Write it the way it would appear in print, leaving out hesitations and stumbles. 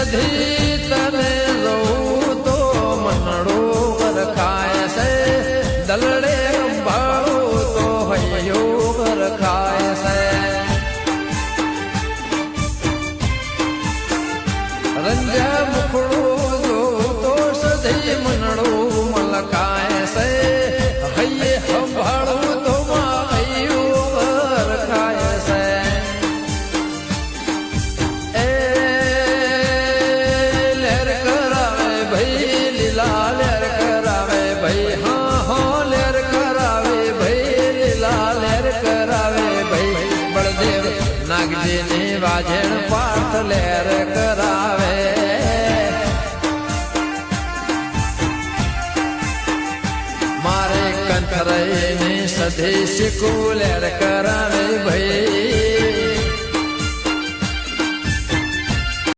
સધી તને જોઉં તો મનડું વરખાય છે દલડે ભાળું તો હૈયું વરખાય છે રંજા મુખડું જોઉં તો સધી મનડું મલકાય છે હૈયે સંભાળું તો હૈયું વરખાય છે નાગજીની વાજણ પાઠ લેર કરાવે મારે કંઠરઈની સધી શીખું લેર કરાવે ભાઈ